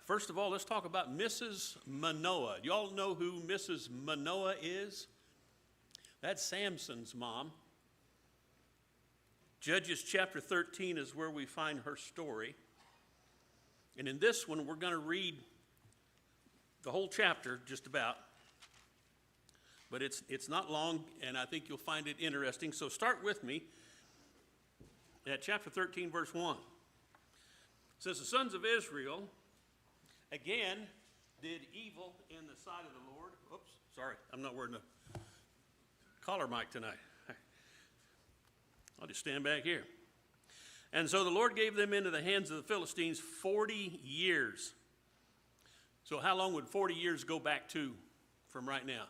First of all, let's talk about Mrs. Manoah. You all know who Mrs. Manoah is? That's Samson's mom. Judges chapter 13 is where we find her story. And in this one, we're going to read the whole chapter, just about. But it's not long, and I think you'll find it interesting. So start with me at chapter 13, verse 1. It says, the sons of Israel again did evil in the sight of the Lord. Oops, sorry, I'm not wearing a collar mic tonight. I'll just stand back here. And so the Lord gave them into the hands of the Philistines 40 years. So how long would 40 years go back to from right now?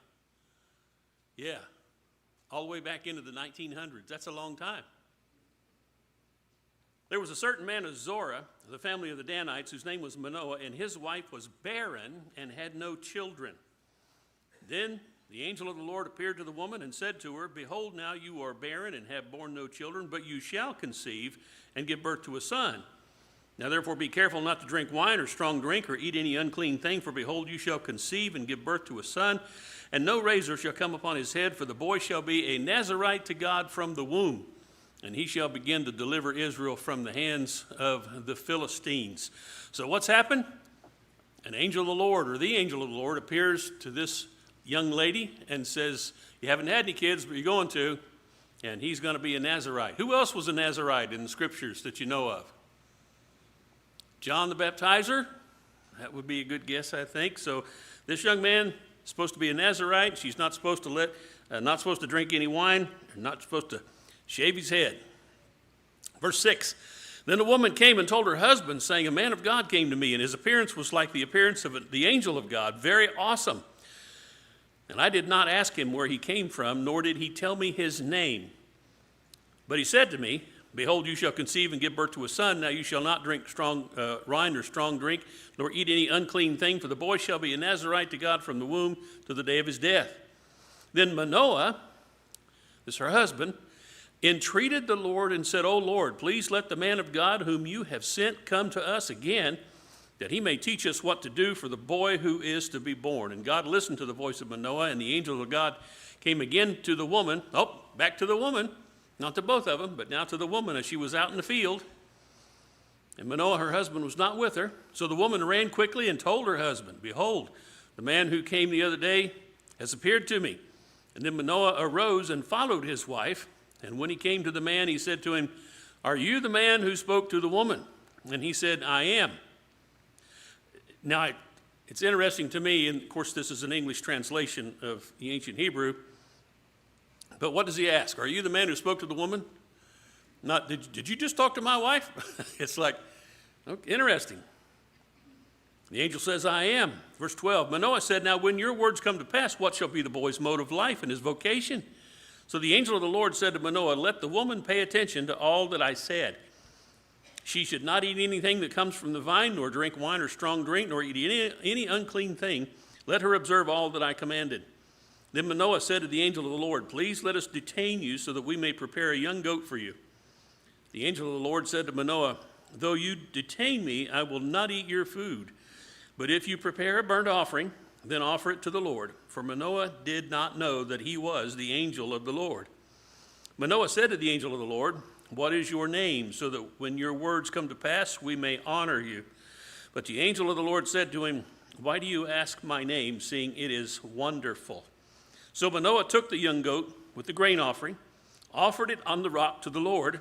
Yeah, all the way back into the 1900s. That's a long time. There was a certain man of Zorah, the family of the Danites, whose name was Manoah, and his wife was barren and had no children. Then the angel of the Lord appeared to the woman and said to her, behold, now you are barren and have borne no children, but you shall conceive and give birth to a son. Now therefore be careful not to drink wine or strong drink or eat any unclean thing, for behold, you shall conceive and give birth to a son, and no razor shall come upon his head, for the boy shall be a Nazarite to God from the womb. And he shall begin to deliver Israel from the hands of the Philistines. So what's happened? An angel of the Lord, or the angel of the Lord, appears to this young lady and says, you haven't had any kids, but you're going to, and he's going to be a Nazarite. Who else was a Nazarite in the scriptures that you know of? John the Baptizer? That would be a good guess, I think. So this young man is supposed to be a Nazarite. She's not supposed to drink any wine, not supposed to shave his head. Verse 6, then the woman came and told her husband, saying, a man of God came to me, and his appearance was like the appearance of the angel of God, very awesome. And I did not ask him where he came from, nor did he tell me his name. But he said to me, behold, you shall conceive and give birth to a son. Now you shall not drink strong wine or strong drink, nor eat any unclean thing, for the boy shall be a Nazarite to God from the womb to the day of his death. Then Manoah, this is her husband, entreated the Lord and said, O Lord, please let the man of God whom you have sent come to us again, that he may teach us what to do for the boy who is to be born. And God listened to the voice of Manoah, and the angel of God came again to the woman. Oh, back to the woman, not to both of them, but now to the woman as she was out in the field. And Manoah, her husband, was not with her. So the woman ran quickly and told her husband, behold, the man who came the other day has appeared to me. And then Manoah arose and followed his wife. And when he came to the man, he said to him, are you the man who spoke to the woman? And he said, I am. Now, it's interesting to me, and of course this is an English translation of the ancient Hebrew, but what does he ask? Are you the man who spoke to the woman? Not, did you just talk to my wife? It's like, okay, interesting. The angel says, I am. Verse 12, Manoah said, now when your words come to pass, what shall be the boy's mode of life and his vocation? So the angel of the Lord said to Manoah, let the woman pay attention to all that I said. She should not eat anything that comes from the vine, nor drink wine or strong drink, nor eat any unclean thing. Let her observe all that I commanded. Then Manoah said to the angel of the Lord, please let us detain you so that we may prepare a young goat for you. The angel of the Lord said to Manoah, though you detain me, I will not eat your food. But if you prepare a burnt offering, then offer it to the Lord. For Manoah did not know that he was the angel of the Lord. Manoah said to the angel of the Lord, what is your name, so that when your words come to pass, we may honor you? But the angel of the Lord said to him, why do you ask my name, seeing it is wonderful? So Manoah took the young goat with the grain offering, offered it on the rock to the Lord,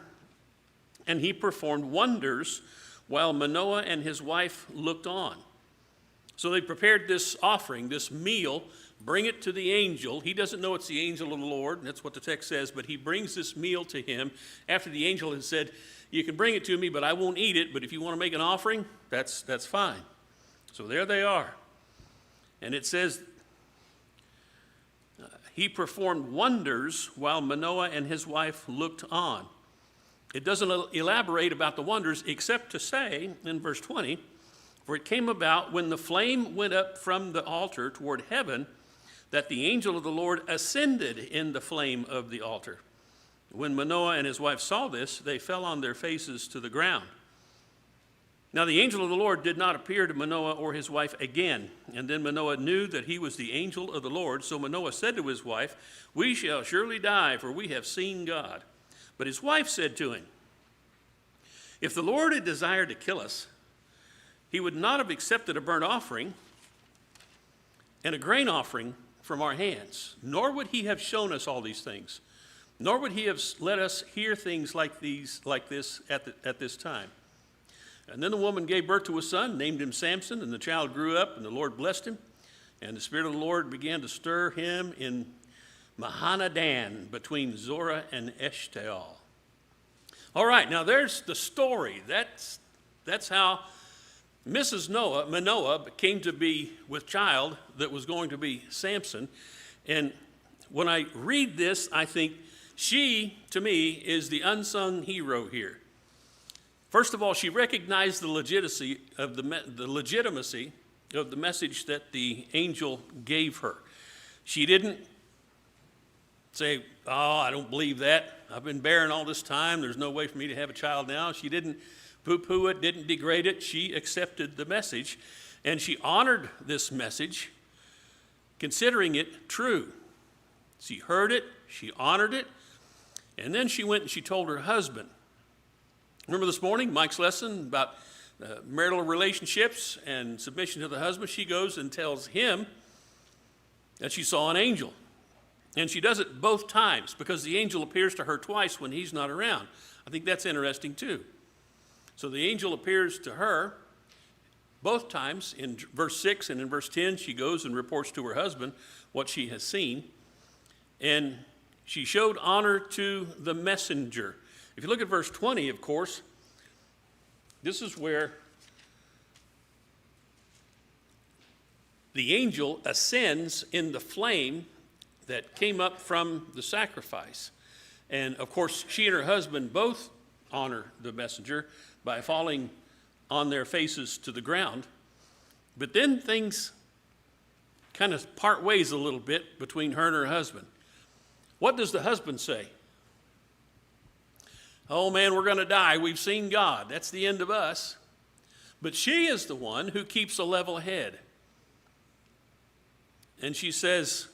and he performed wonders while Manoah and his wife looked on. So they prepared this offering, this meal, bring it to the angel. He doesn't know it's the angel of the Lord, and that's what the text says, but he brings this meal to him after the angel has said, you can bring it to me, but I won't eat it, but if you want to make an offering, that's fine. So there they are. And it says, he performed wonders while Manoah and his wife looked on. It doesn't elaborate about the wonders except to say in verse 20, for it came about when the flame went up from the altar toward heaven that the angel of the Lord ascended in the flame of the altar. When Manoah and his wife saw this, they fell on their faces to the ground. Now the angel of the Lord did not appear to Manoah or his wife again. And then Manoah knew that he was the angel of the Lord. So Manoah said to his wife, "We shall surely die, for we have seen God." But his wife said to him, "If the Lord had desired to kill us, he would not have accepted a burnt offering and a grain offering from our hands, nor would he have shown us all these things, nor would he have let us hear things like this at this time." And then the woman gave birth to a son, named him Samson, and the child grew up, and the Lord blessed him. And the Spirit of the Lord began to stir him in Mahanadan, between Zorah and Eshtaol. All right, now there's the story. That's how Manoah came to be with child that was going to be Samson. And when I read this, I think she, to me, is the unsung hero here. First of all, she recognized the legitimacy of the message that the angel gave her. She didn't say, "Oh, I don't believe that. I've been barren all this time. There's no way for me to have a child now." She didn't poo-poo it, didn't degrade it. She accepted the message, and she honored this message, considering it true. She heard it, she honored it, and then she went and she told her husband. Remember this morning, Mike's lesson about marital relationships and submission to the husband? She goes and tells him that she saw an angel. And she does it both times because the angel appears to her twice when he's not around. I think that's interesting too. So the angel appears to her both times. In verse 6 and in verse 10, she goes and reports to her husband what she has seen. And she showed honor to the messenger. If you look at verse 20, of course, this is where the angel ascends in the flame that came up from the sacrifice. And of course, she and her husband both honor the messenger by falling on their faces to the ground. But then things kind of part ways a little bit between her and her husband. What does the husband say? "Oh man, we're going to die. We've seen God. That's the end of us." But she is the one who keeps a level head. And she says,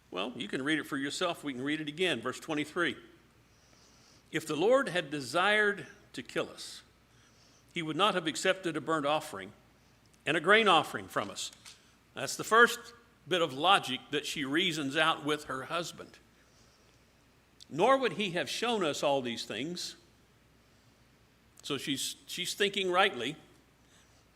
well, you can read it for yourself. We can read it again. Verse 23. "If the Lord had desired to kill us, he would not have accepted a burnt offering and a grain offering from us." That's the first bit of logic that she reasons out with her husband. "Nor would he have shown us all these things." So she's thinking rightly.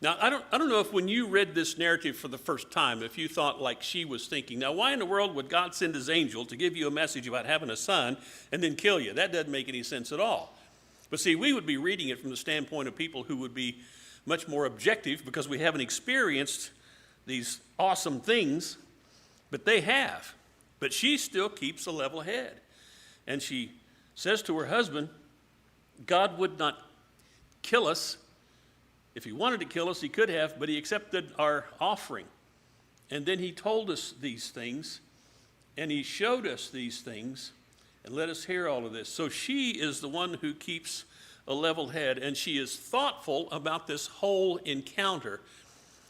Now, I don't know if when you read this narrative for the first time, if you thought like she was thinking, now why in the world would God send his angel to give you a message about having a son and then kill you? That doesn't make any sense at all. But see, we would be reading it from the standpoint of people who would be much more objective because we haven't experienced these awesome things, but they have. But she still keeps a level head. And she says to her husband, God would not kill us. If he wanted to kill us, he could have, but he accepted our offering. And then he told us these things, and he showed us these things, and let us hear all of this. So she is the one who keeps a level head, and she is thoughtful about this whole encounter.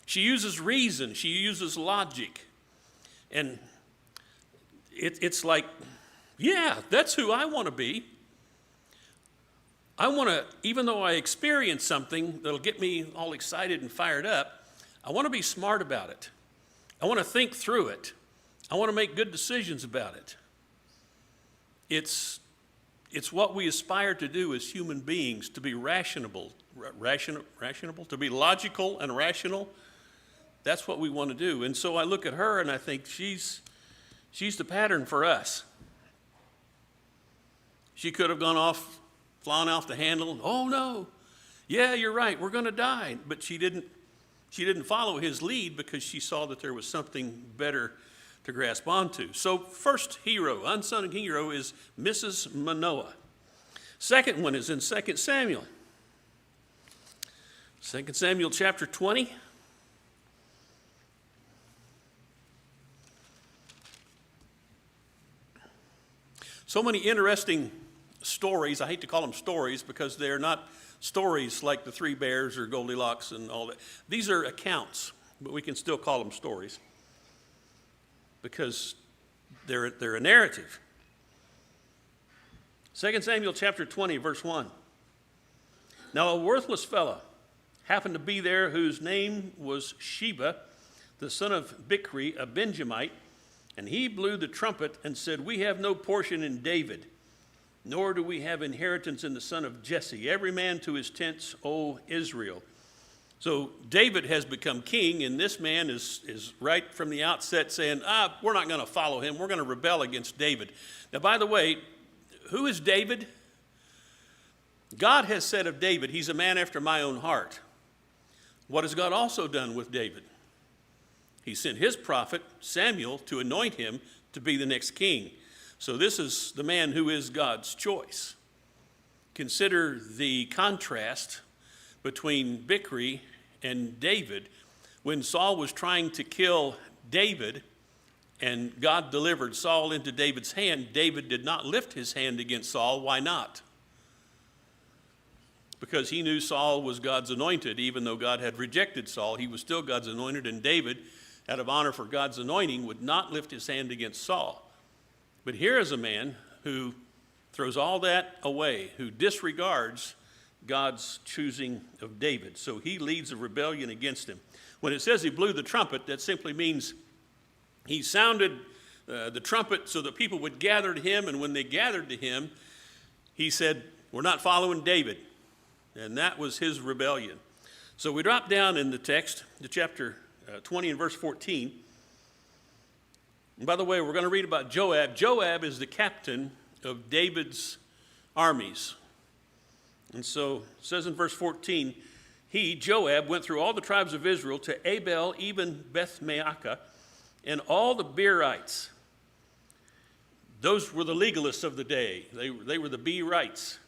She uses reason, she uses logic, and it's like, yeah, that's who I want to be. I want to, even though I experience something that'll get me all excited and fired up, I want to be smart about it. I want to think through it. I want to make good decisions about it. It's what we aspire to do as human beings, to be rational, to be logical and rational. That's what we want to do. And so I look at her and I think she's the pattern for us. She could have gone off, flown off the handle. Oh no, yeah, you're right, we're going to die. But she didn't follow his lead because she saw that there was something better to grasp onto. So first hero, unsung hero, is Mrs. Manoah. Second one is in 2 Samuel. 2 Samuel chapter 20. So many interesting stories. I hate to call them stories because they're not stories like the Three Bears or Goldilocks and all that. These are accounts, but we can still call them stories because they're a narrative. 2 Samuel chapter 20, verse 1. Now a worthless fellow happened to be there whose name was Sheba, the son of Bichri, a Benjamite, and he blew the trumpet and said, "We have no portion in David, nor do we have inheritance in the son of Jesse. Every man to his tents, O Israel." So David has become king, and this man is right from the outset saying, we're not going to follow him. We're going to rebel against David. Now, by the way, who is David? God has said of David, he's a man after my own heart. What has God also done with David? He sent his prophet, Samuel, to anoint him to be the next king. So this is the man who is God's choice. Consider the contrast between Bichri and David. When Saul was trying to kill David and God delivered Saul into David's hand, David did not lift his hand against Saul. Why not? Because he knew Saul was God's anointed. Even though God had rejected Saul, he was still God's anointed, and David, out of honor for God's anointing, would not lift his hand against Saul. But here is a man who throws all that away, who disregards God's choosing of David. So he leads a rebellion against him. When it says he blew the trumpet, that simply means he sounded the trumpet so that people would gather to him, and when they gathered to him, he said, "We're not following David." And that was his rebellion. So we drop down in the text to chapter 20 and verse 14. And by the way, we're going to read about Joab. Joab is the captain of David's armies. And so it says in verse 14, he, Joab, went through all the tribes of Israel to Abel, even Beth-Maacah, and all the Beerites. Those were the legalists of the day. They were the Beerites.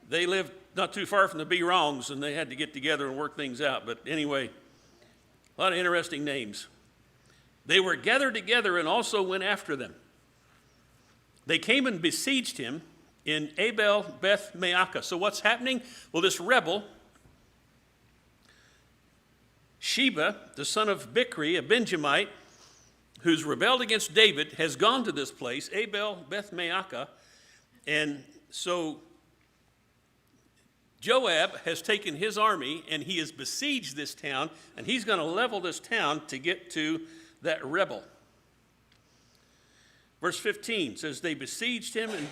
They lived not too far from the Be-Wrongs, and they had to get together and work things out. But anyway, a lot of interesting names. They were gathered together and also went after them. They came and besieged him in Abel Beth-Maacah. So what's happening? Well, this rebel, Sheba, the son of Bichri, a Benjamite, who's rebelled against David, has gone to this place, Abel Beth-Maacah. And so Joab has taken his army and he has besieged this town, and he's going to level this town to get to that rebel. Verse 15 says, they besieged him in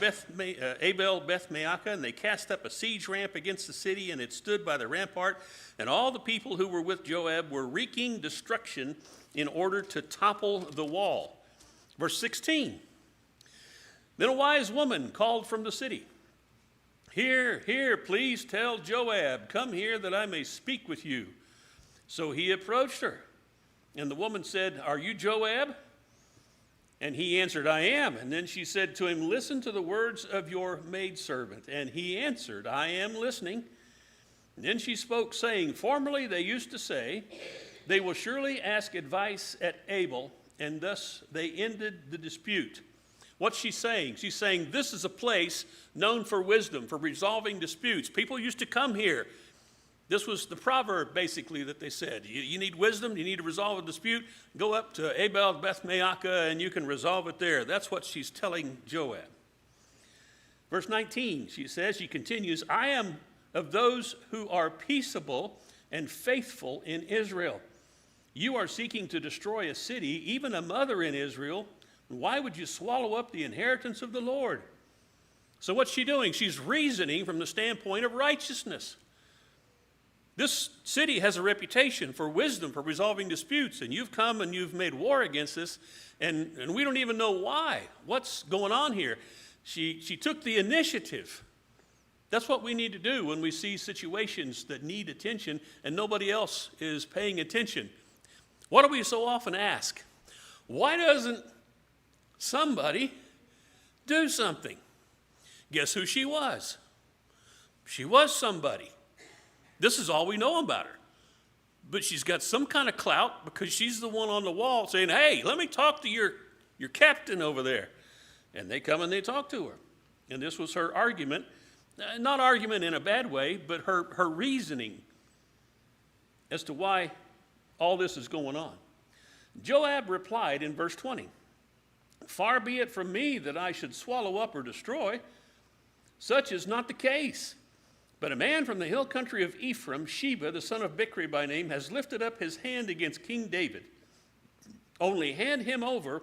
Abel Beth-Maacah, and they cast up a siege ramp against the city, and it stood by the rampart, and all the people who were with Joab were wreaking destruction in order to topple the wall. Verse 16, then a wise woman called from the city, "Here, here, please tell Joab, come here that I may speak with you." So he approached her, and the woman said, "Are you Joab?" And he answered, "I am." And then she said to him, "Listen to the words of your maidservant." And he answered, "I am listening." And then she spoke, saying, "Formerly they used to say, 'They will surely ask advice at Abel,' and thus they ended the dispute." What's she saying? She's saying this is a place known for wisdom, for resolving disputes. People used to come here. This was the proverb, basically, that they said. You need wisdom, you need to resolve a dispute, go up to Abel Beth-Maacah and you can resolve it there. That's what she's telling Joab. Verse 19, she continues, "I am of those who are peaceable and faithful in Israel. You are seeking to destroy a city, even a mother in Israel. Why would you swallow up the inheritance of the Lord?" So what's she doing? She's reasoning from the standpoint of righteousness. This city has a reputation for wisdom, for resolving disputes, and you've come and you've made war against us, and we don't even know why. What's going on here? She took the initiative. That's what we need to do when we see situations that need attention and nobody else is paying attention. What do we so often ask? Why doesn't somebody do something? Guess who she was? She was somebody. This is all we know about her. But she's got some kind of clout because she's the one on the wall saying, "Hey, let me talk to your captain over there." And they come and they talk to her. And this was her argument, not argument in a bad way, but her reasoning as to why all this is going on. Joab replied in verse 20, "Far be it from me that I should swallow up or destroy. Such is not the case. But a man from the hill country of Ephraim, Sheba, the son of Bichri by name, has lifted up his hand against King David. Only hand him over,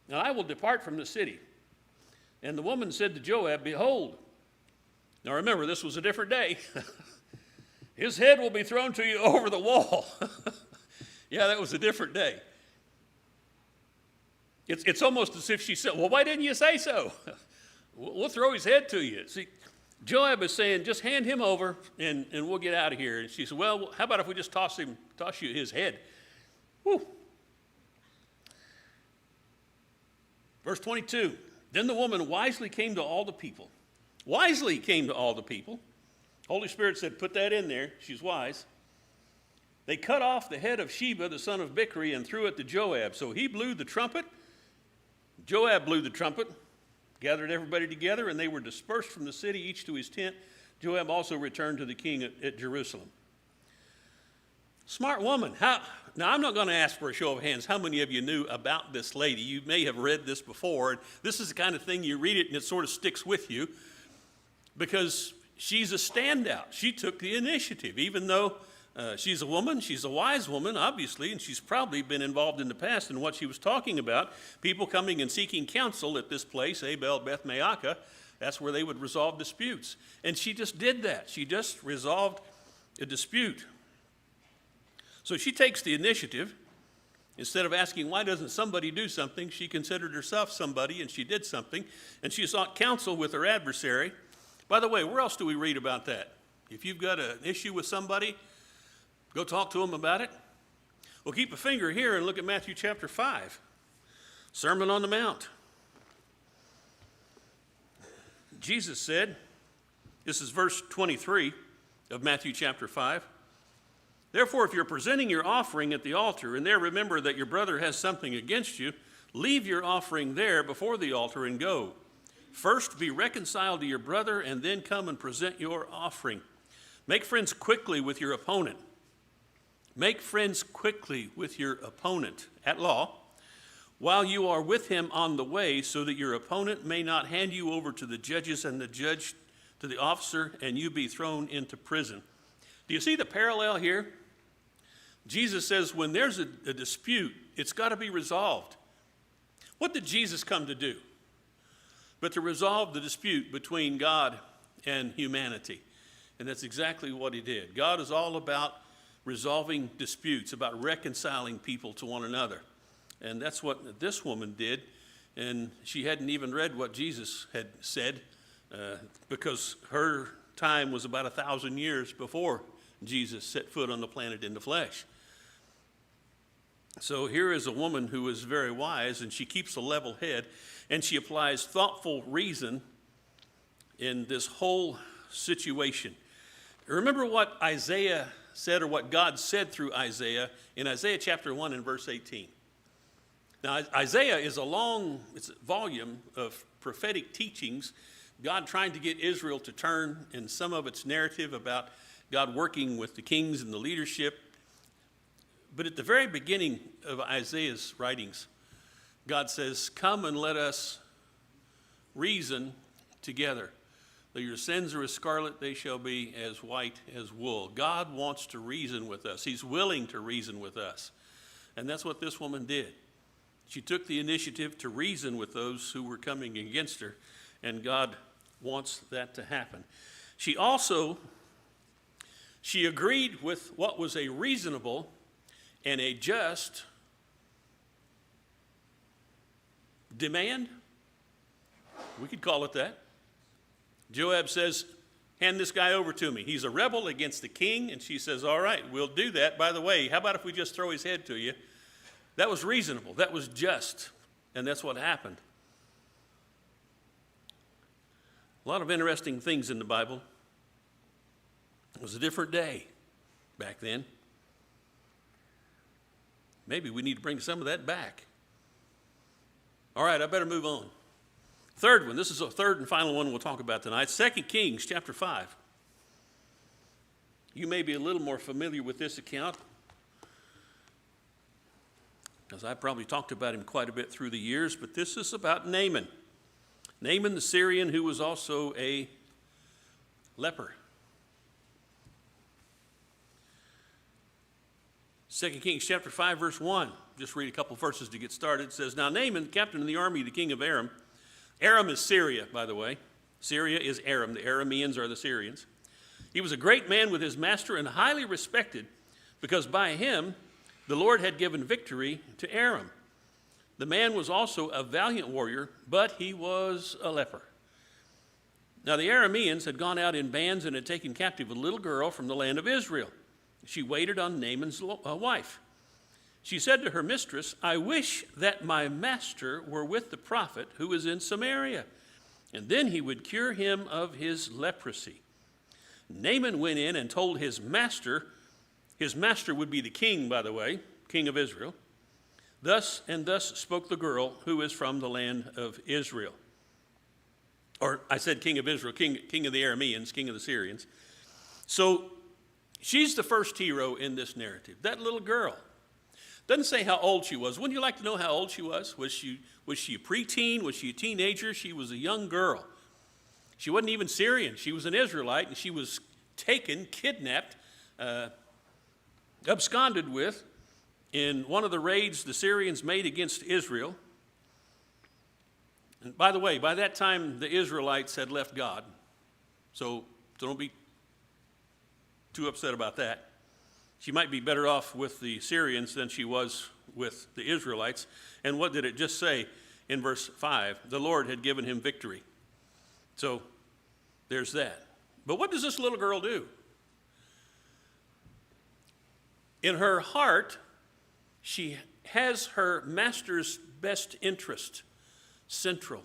and I will depart from the city." And the woman said to Joab, "Behold," now remember, this was a different day, "his head will be thrown to you over the wall." Yeah, that was a different day. It's almost as if she said, "Well, why didn't you say so? We'll throw his head to you." See, Joab is saying, just hand him over and we'll get out of here. And she said, "Well, how about if we just toss you his head?" Whew. Verse 22, "Then the woman wisely came to all the people." Wisely came to all the people. Holy Spirit said, put that in there. She's wise. "They cut off the head of Sheba, the son of Bichri, and threw it to Joab. So he blew the trumpet. Joab blew the trumpet, gathered everybody together, and they were dispersed from the city, each to his tent. Joab also returned to the king at Jerusalem." Smart woman. Now, I'm not going to ask for a show of hands. How many of you knew about this lady? You may have read this before. And this is the kind of thing you read it and it sort of sticks with you because she's a standout. She took the initiative, even though she's a woman. She's a wise woman, obviously, and she's probably been involved in the past in what she was talking about. People coming and seeking counsel at this place, Abel Beth Maacah. That's where they would resolve disputes. And she just did that. She just resolved a dispute. So she takes the initiative. Instead of asking, why doesn't somebody do something, she considered herself somebody, and she did something. And she sought counsel with her adversary. By the way, where else do we read about that? If you've got an issue with somebody, go talk to them about it. Well, keep a finger here and look at Matthew chapter 5. Sermon on the Mount. Jesus said, this is verse 23 of Matthew chapter 5. "Therefore, if you're presenting your offering at the altar, and there remember that your brother has something against you, leave your offering there before the altar and go. First be reconciled to your brother, and then come and present your offering. Make friends quickly with your opponent. Make friends quickly with your opponent at law, while you are with him on the way, so that your opponent may not hand you over to the judges and the judge to the officer, and you be thrown into prison." Do you see the parallel here? Jesus says when there's a dispute, it's got to be resolved. What did Jesus come to do? But to resolve the dispute between God and humanity. And that's exactly what he did. God is all about resolving disputes, about reconciling people to one another. And that's what this woman did. And she hadn't even read what Jesus had said because her time was about 1,000 years before Jesus set foot on the planet in the flesh. So here is a woman who is very wise, and she keeps a level head, and she applies thoughtful reason in this whole situation. Remember what Isaiah said, or what God said through Isaiah in Isaiah chapter 1 and verse 18. Now, Isaiah is it's a volume of prophetic teachings, God trying to get Israel to turn, and some of its narrative about God working with the kings and the leadership. But at the very beginning of Isaiah's writings, God says, "Come and let us reason together. Though your sins are as scarlet, they shall be as white as wool." God wants to reason with us. He's willing to reason with us. And that's what this woman did. She took the initiative to reason with those who were coming against her, and God wants that to happen. She agreed with what was a reasonable and a just demand. We could call it that. Joab says, "Hand this guy over to me. He's a rebel against the king." And she says, "All right, we'll do that. By the way, how about if we just throw his head to you?" That was reasonable. That was just. And that's what happened. A lot of interesting things in the Bible. It was a different day back then. Maybe we need to bring some of that back. All right, I better move on. Third one, this is a third and final one we'll talk about tonight. 2 Kings chapter 5. You may be a little more familiar with this account, because I probably talked about him quite a bit through the years, but this is about Naaman. Naaman the Syrian, who was also a leper. 2 Kings chapter 5, verse 1. Just read a couple verses to get started. It says, Now Naaman, captain of the army, the king of Aram. Aram is Syria, by the way. Syria is Aram. The Arameans are the Syrians. He was a great man with his master and highly respected, because by him the Lord had given victory to Aram. The man was also a valiant warrior, but he was a leper. Now the Arameans had gone out in bands and had taken captive a little girl from the land of Israel. She waited on Naaman's wife. She said to her mistress, I wish that my master were with the prophet who is in Samaria, and then he would cure him of his leprosy. Naaman went in and told his master would be the king, by the way, king of Israel. Thus spoke the girl who is from the land of Israel. Or I said king of Israel, king of the Arameans, king of the Syrians. So she's the first hero in this narrative, that little girl. Doesn't say how old she was. Wouldn't you like to know how old she was? Was she a preteen? Was she a teenager? She was a young girl. She wasn't even Syrian. She was an Israelite, and she was taken, kidnapped, absconded with in one of the raids the Syrians made against Israel. And by the way, by that time, the Israelites had left God. So don't be too upset about that. She might be better off with the Syrians than she was with the Israelites. And what did it just say in verse 5? The Lord had given him victory. So there's that. But what does this little girl do? In her heart, she has her master's best interest central.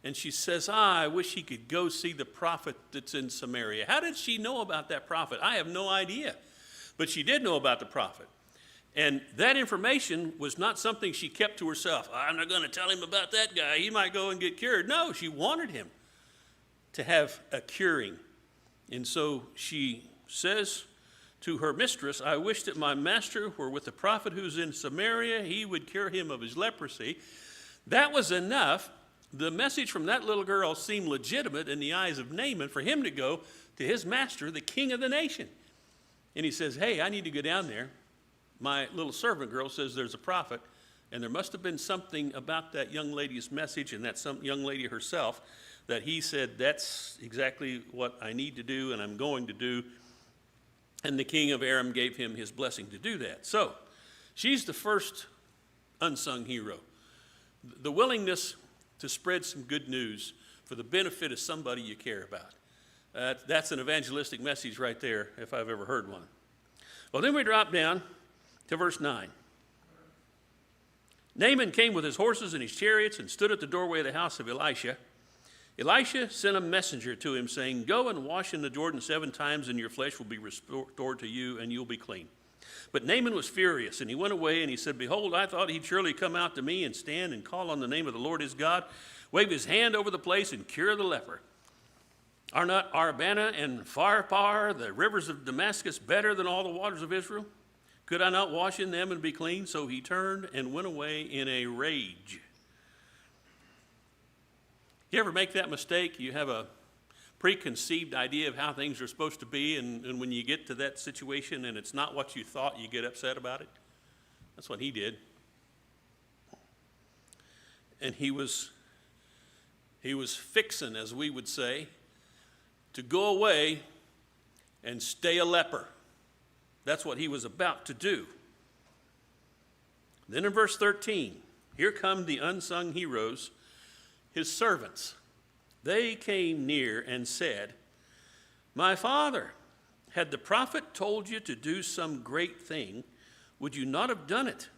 And she says, I wish he could go see the prophet that's in Samaria. How did she know about that prophet? I have no idea. But she did know about the prophet. And that information was not something she kept to herself. I'm not going to tell him about that guy. He might go and get cured. No, she wanted him to have a curing. And so she says to her mistress, I wish that my master were with the prophet who's in Samaria. He would cure him of his leprosy. That was enough. The message from that little girl seemed legitimate in the eyes of Naaman for him to go to his master, the king of the nation. And he says, hey, I need to go down there. My little servant girl says there's a prophet, and there must have been something about that young lady's message and that some young lady herself that he said, that's exactly what I need to do and I'm going to do. And the king of Aram gave him his blessing to do that. So she's the first unsung hero. The willingness to spread some good news for the benefit of somebody you care about. That's an evangelistic message right there, if I've ever heard one. Well, then we drop down to verse 9. Naaman came with his horses and his chariots and stood at the doorway of the house of Elisha. Elisha sent a messenger to him, saying, Go and wash in the Jordan 7 times, and your flesh will be restored to you, and you'll be clean. But Naaman was furious, and he went away, and he said, Behold, I thought he'd surely come out to me and stand and call on the name of the Lord his God, wave his hand over the place, and cure the leper. Are not Arbana and Pharpar, the rivers of Damascus, better than all the waters of Israel? Could I not wash in them and be clean? So he turned and went away in a rage. You ever make that mistake? You have a preconceived idea of how things are supposed to be, and when you get to that situation and it's not what you thought, you get upset about it? That's what he did. And he was fixing, as we would say, to go away and stay a leper. That's what he was about to do. Then in verse 13, here come the unsung heroes, his servants. They came near and said, My father, had the prophet told you to do some great thing, would you not have done it?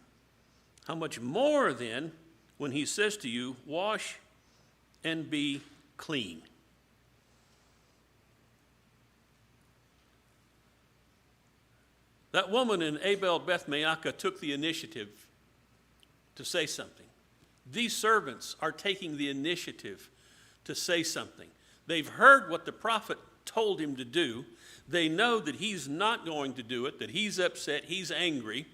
How much more then when he says to you, Wash and be clean? That woman in Abel Beth Maacah took the initiative to say something. These servants are taking the initiative to say something. They've heard what the prophet told him to do. They know that he's not going to do it, that he's upset, he's angry.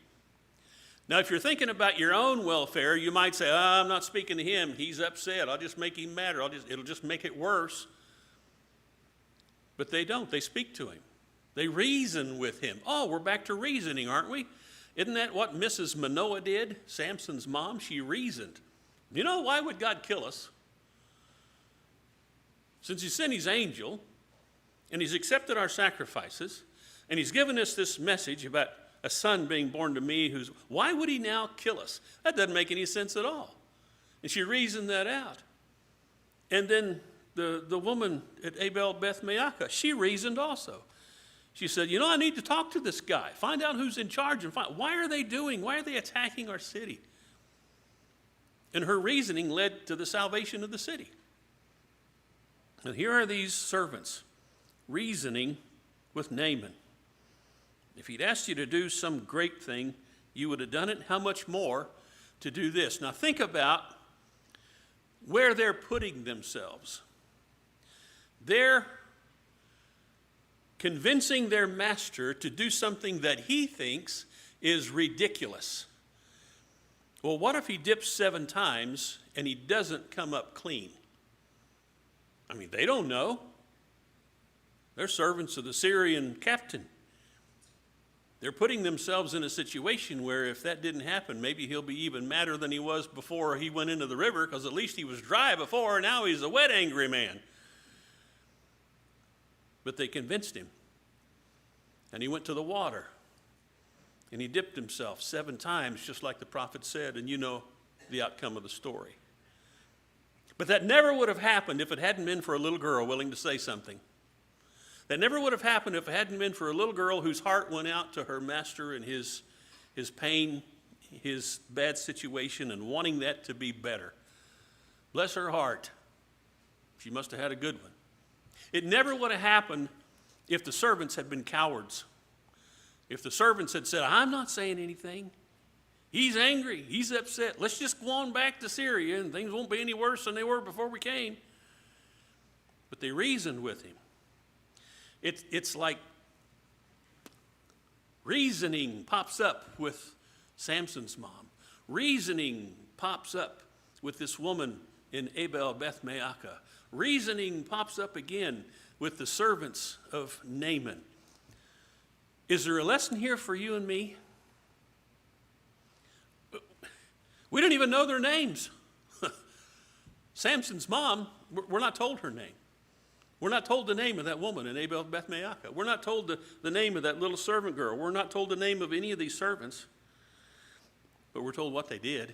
Now, if you're thinking about your own welfare, you might say, I'm not speaking to him. He's upset. I'll just make him madder. It'll just make it worse. But they don't. They speak to him. They reason with him. Oh, we're back to reasoning, aren't we? Isn't that what Mrs. Manoah did, Samson's mom? She reasoned. You know, why would God kill us? Since he sent his angel, and he's accepted our sacrifices, and he's given us this message about a son being born to me, why would he now kill us? That doesn't make any sense at all. And she reasoned that out. And then the woman at Abel Beth Maacah, she reasoned also. She said, I need to talk to this guy, find out who's in charge, and why are they attacking our city? And her reasoning led to the salvation of the city. And here are these servants reasoning with Naaman. If he'd asked you to do some great thing, you would have done it. How much more to do this? Now think about where they're putting themselves. They're convincing their master to do something that he thinks is ridiculous. Well, what if he dips 7 times and he doesn't come up clean? I mean, they don't know. They're servants of the Syrian captain. They're putting themselves in a situation where if that didn't happen, maybe he'll be even madder than he was before he went into the river, because at least he was dry before, and now he's a wet, angry man. But they convinced him. And he went to the water. And he dipped himself 7 times, just like the prophet said, and you know the outcome of the story. But that never would have happened if it hadn't been for a little girl willing to say something. That never would have happened if it hadn't been for a little girl whose heart went out to her master and his pain, his bad situation, and wanting that to be better. Bless her heart. She must have had a good one. It never would have happened if the servants had been cowards. If the servants had said, I'm not saying anything. He's angry. He's upset. Let's just go on back to Syria and things won't be any worse than they were before we came. But they reasoned with him. It's like reasoning pops up with Samson's mom. Reasoning pops up with this woman in Abel Beth Maacah. Reasoning pops up again with the servants of Naaman. Is there a lesson here for you and me? We don't even know their names. Samson's mom, we're not told her name. We're not told the name of that woman in Abel Beth Maacah. We're not told the name of that little servant girl. We're not told the name of any of these servants. But we're told what they did.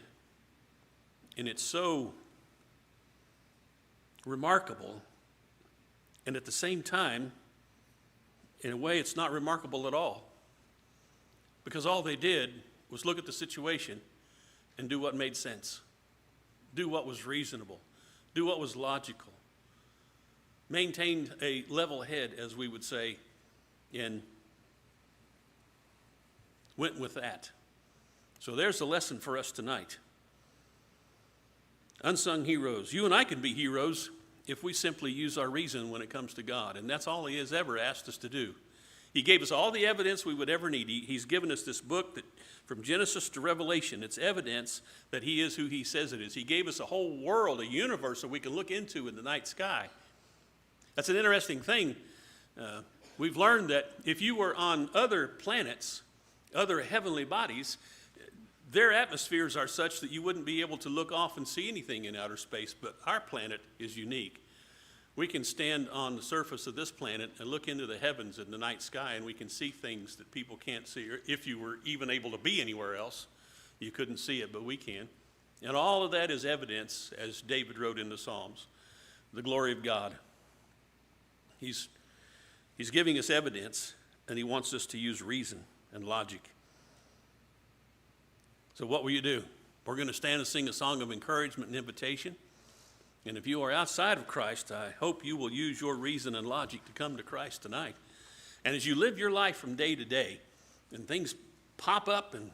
And it's so remarkable. And at the same time, in a way, it's not remarkable at all. Because all they did was look at the situation and do what made sense. Do what was reasonable. Do what was logical. Maintained a level head, as we would say, and went with that. So there's the lesson for us tonight. Unsung heroes. You and I can be heroes if we simply use our reason when it comes to God. And that's all he has ever asked us to do. He gave us all the evidence we would ever need. He's given us this book that from Genesis to Revelation, it's evidence that he is who he says it is. He gave us a whole world, a universe that we can look into in the night sky. That's an interesting thing. We've learned that if you were on other planets, other heavenly bodies, their atmospheres are such that you wouldn't be able to look off and see anything in outer space, but our planet is unique. We can stand on the surface of this planet and look into the heavens in the night sky, and we can see things that people can't see, or if you were even able to be anywhere else, you couldn't see it, but we can. And all of that is evidence, as David wrote in the Psalms, the glory of God. He's giving us evidence, and he wants us to use reason and logic. So what will you do? We're going to stand and sing a song of encouragement and invitation. And if you are outside of Christ, I hope you will use your reason and logic to come to Christ tonight. And as you live your life from day to day, and things pop up, and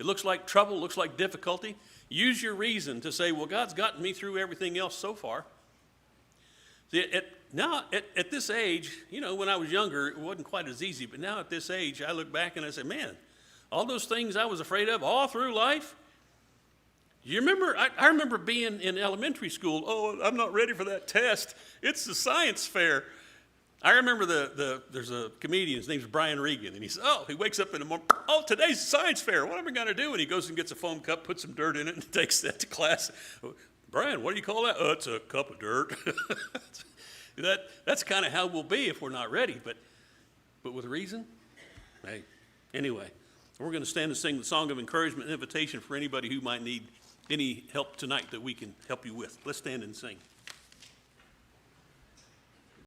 it looks like trouble, looks like difficulty, use your reason to say, well, God's gotten me through everything else so far. See, now, at this age, when I was younger, it wasn't quite as easy. But now at this age, I look back and I say, man, all those things I was afraid of all through life. You remember, I remember being in elementary school. Oh, I'm not ready for that test. It's the science fair. I remember there's a comedian, his name's Brian Regan, and he says, he wakes up in the morning, today's the science fair. What am I going to do? And he goes and gets a foam cup, puts some dirt in it, and takes that to class. Brian, what do you call that? Oh, it's a cup of dirt. That's kind of how we'll be if we're not ready, but with reason. Hey, anyway, we're going to stand and sing the song of encouragement and invitation for anybody who might need any help tonight that we can help you with. Let's stand and sing.